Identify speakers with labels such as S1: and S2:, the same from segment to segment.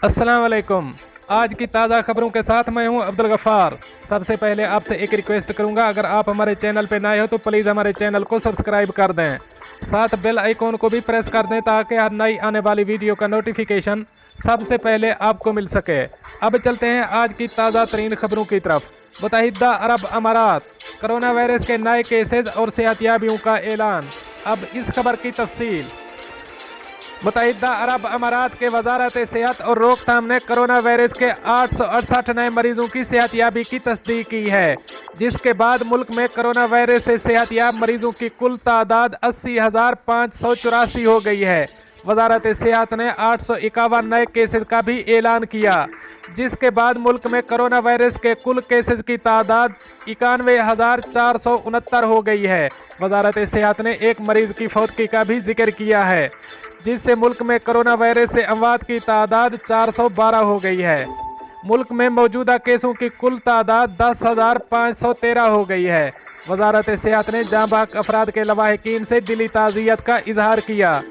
S1: अस्सलाम वालेकुम। आज की ताज़ा खबरों के साथ मैं हूं अब्दुल गफ़ार। सबसे पहले आपसे एक रिक्वेस्ट करूंगा, अगर आप हमारे चैनल पर नए हो तो प्लीज़ हमारे चैनल को सब्सक्राइब कर दें, साथ बेल आइकॉन को भी प्रेस कर दें ताकि हर नई आने वाली वीडियो का नोटिफिकेशन सबसे पहले आपको मिल सके। अब चलते हैं आज की ताज़ा तरीन खबरों की तरफ। मुत्तहिदा अरब अमारात, कोरोना वायरस के नए केसेज और सेहतियाबियों का ऐलान। अब इस खबर की तफसील। मुत्तहिदा अरब अमारात के वजारत सेहत और रोकथाम ने कोरोना वायरस के 868 नए मरीजों की सेहतियाबी की तस्दीक की है, जिसके बाद मुल्क में कोरोना वायरस से सेहतियाब मरीजों की कुल तादाद 80,584 हो गई है। वजारत सेहत ने 851 नए केसेस का भी ऐलान किया, जिसके बाद मुल्क में कोरोना वायरस के कुल केसेस की तादाद 91,469 हो गई है। वजारत सेहत ने एक मरीज की फौतगी का भी जिक्र किया है, जिससे मुल्क में कोरोना वायरस से अमवात की तादाद 412 हो गई है। मुल्क में मौजूदा केसों की कुल तादाद 10,513 हो गई है। वजारत सेहत ने जाँ बहक अफराद के लवाहिकीन से दिली ताज़ियत का इजहार किया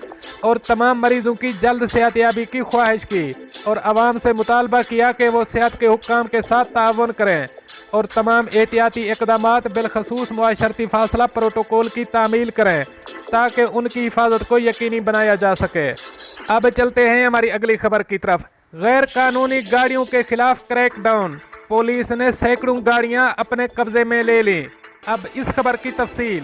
S1: और तमाम मरीजों की जल्द सेहतियाबी की ख्वाहिश की और आवाम से मुतालबा किया कि वो सेहत के हुक्काम के साथ ताउन करें और तमाम एहतियाती इक़दामात बिलखसूस मुआशरती फासला प्रोटोकॉल की तामील करें ताकि उनकी हिफाजत को यकीनी बनाया जा सके। अब चलते हैं हमारी अगली खबर की तरफ। गैर कानूनी गाड़ियों के खिलाफ क्रैकडाउन, पुलिस ने सैकड़ों गाड़ियां अपने कब्जे में ले ली। अब इस खबर की तफसील।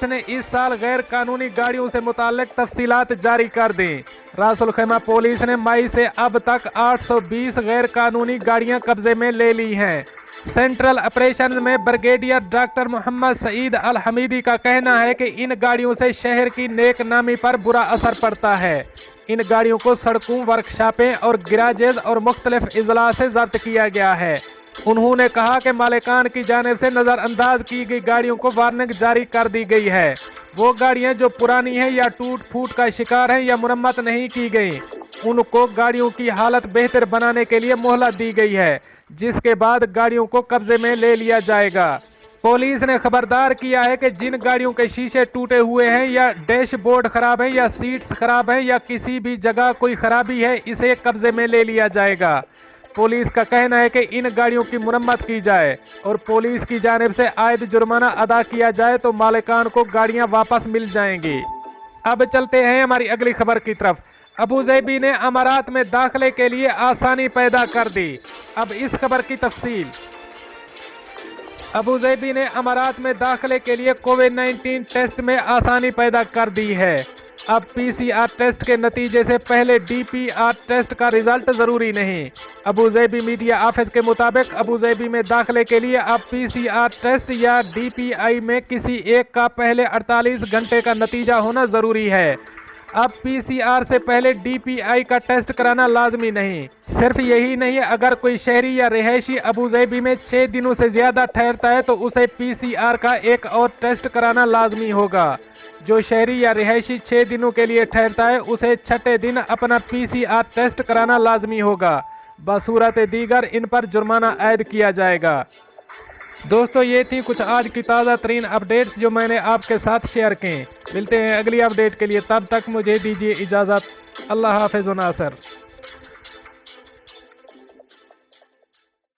S1: ने इस साल गैर कानूनी गाड़ियों से मुताल्लिक तफसीलात जारी कर दी। रासुल खैमा पुलिस ने मई से अब तक 820 गैर कानूनी गाड़ियां कब्जे में ले ली हैं। सेंट्रल ऑपरेशन में ब्रिगेडियर डॉक्टर मोहम्मद सईद अल हमीदी का कहना है कि इन गाड़ियों से शहर की नेक नामी पर बुरा असर पड़ता है। इन गाड़ियों को सड़कों, वर्कशॉपें और गैराजेज और मुख्तलिफ अजला से जब्त किया गया है। उन्होंने कहा कि मालिकान की जानिब से नज़रअंदाज की गई गाड़ियों को वार्निंग जारी कर दी गई है। वो गाड़ियां जो पुरानी हैं या टूट फूट का शिकार हैं या मुरम्मत नहीं की गई, उनको गाड़ियों की हालत बेहतर बनाने के लिए मोहलत दी गई है, जिसके बाद गाड़ियों को कब्जे में ले लिया जाएगा। पुलिस ने खबरदार किया है कि जिन गाड़ियों के शीशे टूटे हुए हैं या डैशबोर्ड खराब है या सीट्स खराब हैं या किसी भी जगह कोई खराबी है, इसे कब्जे में ले लिया जाएगा। पुलिस का कहना है कि इन गाड़ियों की मुरम्मत की जाए और पुलिस की जानिब से आयद जुर्माना अदा किया जाए तो मालिकान को गाड़ियां वापस मिल जाएंगी। अब चलते हैं हमारी अगली खबर की तरफ। अबूज़ैबी ने अमारात में दाखिले के लिए आसानी पैदा कर दी। अब इस खबर की तफसील। अबूज़ैबी ने अमारात में दाखिले के लिए कोविड-19 टेस्ट में आसानी पैदा कर दी है। अब PCR टेस्ट के नतीजे से पहले DPR टेस्ट का रिजल्ट ज़रूरी नहीं। अबूज़ैबी मीडिया ऑफिस के मुताबिक अबूज़ैबी में दाखिले के लिए अब PCR टेस्ट या DPI में किसी एक का पहले 48 घंटे का नतीजा होना ज़रूरी है। अब PCR से पहले DPI का टेस्ट कराना लाजमी नहीं। सिर्फ यही नहीं, अगर कोई शहरी या रिहायशी अबूज़ैबी में 6 दिनों से ज़्यादा ठहरता है तो उसे PCR का एक और टेस्ट कराना लाजमी होगा। जो शहरी या रिहायशी 6 दिनों के लिए ठहरता है उसे छठे दिन अपना PCR टेस्ट कराना लाजमी होगा। बसूरत दीगर इन पर जुर्माना आयद किया जाएगा। दोस्तों, ये थी कुछ आज की ताज़ा तरीन अपडेट्स जो मैंने आपके साथ शेयर की। मिलते हैं अगली अपडेट के लिए, तब तक मुझे दीजिए इजाज़त। अल्लाह हाफ़िज़ व नासर।